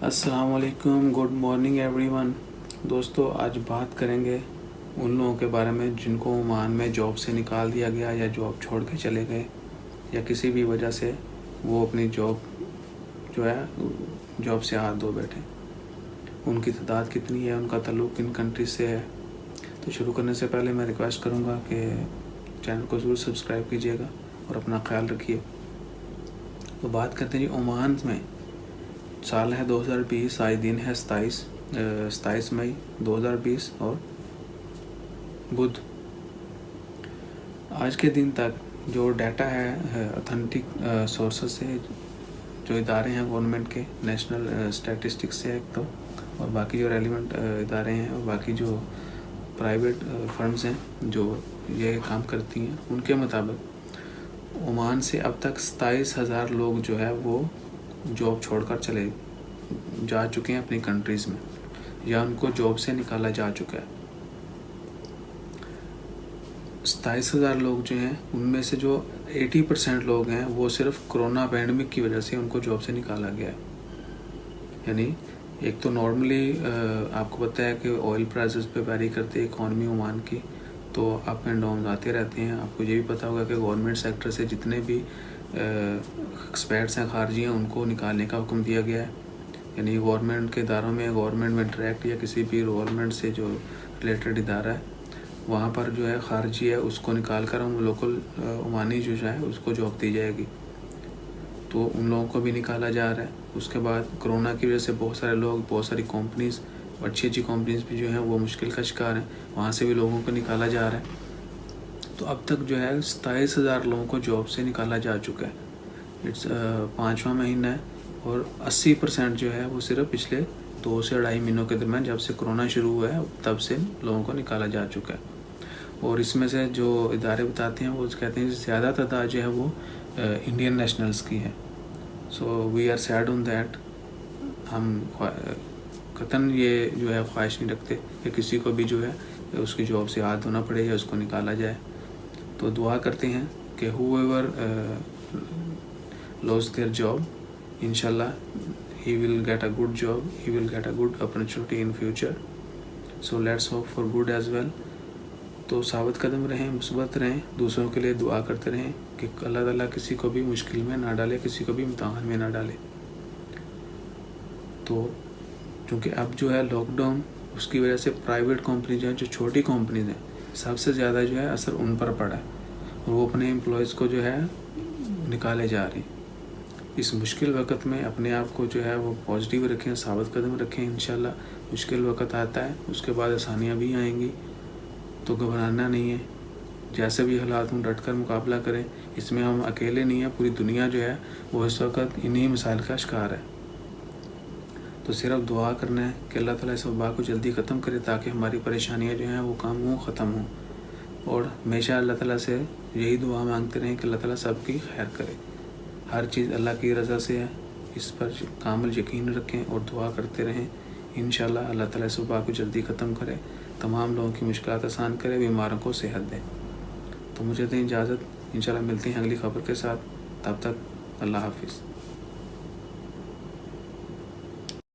السلام علیکم، good morning every one. دوستو، آج بات کریں گے ان لوگوں کے بارے میں جن کو عمان میں جاب سے نکال دیا گیا یا جاب چھوڑ کے چلے گئے یا کسی بھی وجہ سے وہ اپنی جاب سے ہاتھ دھو بیٹھے۔ ان کی تعداد کتنی ہے، ان کا تعلق کن کنٹری سے ہے۔ تو شروع کرنے سے پہلے میں ریکویسٹ کروں گا کہ چینل کو ضرور سبسکرائب کیجیے گا اور اپنا خیال رکھیے۔ تو بات کرتے ہیں عمان میں سال ہے 2020، آج دن ہے 27 مئی 2020 اور بدھ۔ آج کے دن تک جو ڈیٹا ہے اتھینٹک سورسز سے، جو ادارے ہیں گورنمنٹ کے، نیشنل اسٹیٹسٹکس سے ایک تو، اور باقی جو ریلیونٹ ادارے ہیں اور باقی جو پرائیویٹ فرمز ہیں جو یہ کام کرتی ہیں، ان کے مطابق عمان سے اب تک 27,000 لوگ جو ہے وہ جاب چھوڑ کر چلے جا چکے ہیں اپنی کنٹریز میں، یا ان کو جاب سے نکالا جا چکا ہے۔ 27,000 لوگ جو ہیں، ان میں سے جو 80% لوگ ہیں وہ صرف کرونا پینڈمک کی وجہ سے ان کو جاب سے نکالا گیا ہے۔ یعنی ایک تو نارملی آپ کو پتہ ہے کہ آئل پرائسز پہ ویری کرتے ہیں اکانومی عمان کی، تو اپ اینڈ ڈاؤن آتے رہتے ہیں۔ آپ کو یہ بھی پتہ ہوگا کہ گورنمنٹ سیکٹر سے جتنے بھی ایکسپیرٹس ہیں، خارجی ہیں، ان کو نکالنے کا حکم دیا گیا ہے۔ یعنی گورنمنٹ کے اداروں میں، گورنمنٹ میں ڈائریکٹ یا کسی بھی گورنمنٹ سے جو ریلیٹڈ ادارہ ہے، وہاں پر جو ہے خارجی ہے اس کو نکال کر ہم لوکل عمانی جو ہے اس کو جاب دی جائے گی۔ تو ان لوگوں کو بھی نکالا جا رہا ہے۔ اس کے بعد کرونا کی وجہ سے بہت سارے لوگ، بہت ساری کمپنیز، اچھی کمپنیز بھی جو ہیں وہ مشکل کا شکار ہیں، وہاں سے بھی لوگوں کو نکالا جا رہا ہے۔ تو اب تک جو ہے 27,000 لوگوں کو جاب سے نکالا جا چکا ہے۔ اٹس 5واں مہینہ ہے، اور 80% جو ہے وہ صرف پچھلے 2 سے 2.5 مہینوں کے درمیان، جب سے کرونا شروع ہوا ہے تب سے لوگوں کو نکالا جا چکا ہے۔ اور اس میں سے جو ادارے بتاتے ہیں وہ کہتے ہیں کہ زیادہ تعداد جو ہے وہ انڈین نیشنلز کی ہے۔ So we are sad on that. ہم قطعاً یہ جو ہے خواہش نہیں رکھتے کہ کسی کو بھی جو ہے اس کی جاب سے ہاتھ دھونا پڑے یا اس کو نکالا جائے۔ تو دعا کرتے ہیں کہ whoever lost their job, inshallah he will get a good job, he will get a good opportunity in future. So let's hope for good as well. تو ثابت قدم رہیں، مثبت رہیں، دوسروں کے لیے دعا کرتے رہیں کہ اللہ تعالیٰ کسی کو بھی مشکل میں نہ ڈالے، کسی کو بھی امتحان میں نہ ڈالے۔ تو چونکہ اب جو ہے لاک ڈاؤن، اس کی وجہ سے پرائیویٹ کمپنیز جو چھوٹی کمپنیز ہیں، سب سے زیادہ جو ہے اثر ان پر پڑا ہے، اور وہ اپنے امپلائیز کو جو ہے نکالے جا رہی ہیں۔ اس مشکل وقت میں اپنے آپ کو جو ہے وہ پازیٹیو رکھیں، ثابت قدم رکھیں۔ انشاءاللہ مشکل وقت آتا ہے، اس کے بعد آسانیاں بھی آئیں گی، تو گھبرانا نہیں ہے۔ جیسے بھی حالات ہوں ڈٹ کر مقابلہ کریں۔ اس میں ہم اکیلے نہیں ہیں، پوری دنیا جو ہے وہ اس وقت انہی مسائل کا شکار ہے۔ تو صرف دعا کرنا ہے کہ اللہ تعالیٰ اس وبا کو جلدی ختم کرے، تاکہ ہماری پریشانیاں جو ہیں وہ کم ہوں، ختم ہوں۔ اور ہمیشہ اللہ تعالیٰ سے یہی دعا مانگتے رہیں کہ اللہ تعالیٰ سب کی خیر کرے۔ ہر چیز اللہ کی رضا سے ہے، اس پر کامل یقین رکھیں اور دعا کرتے رہیں۔ انشاءاللہ اللہ تعالیٰ اس وبا کو جلدی ختم کرے، تمام لوگوں کی مشکلات آسان کرے، بیماروں کو صحت دے۔ تو مجھے دیں اجازت، انشاءاللہ ملتے ہیں اگلی خبر کے ساتھ۔ تب تک اللہ حافظ۔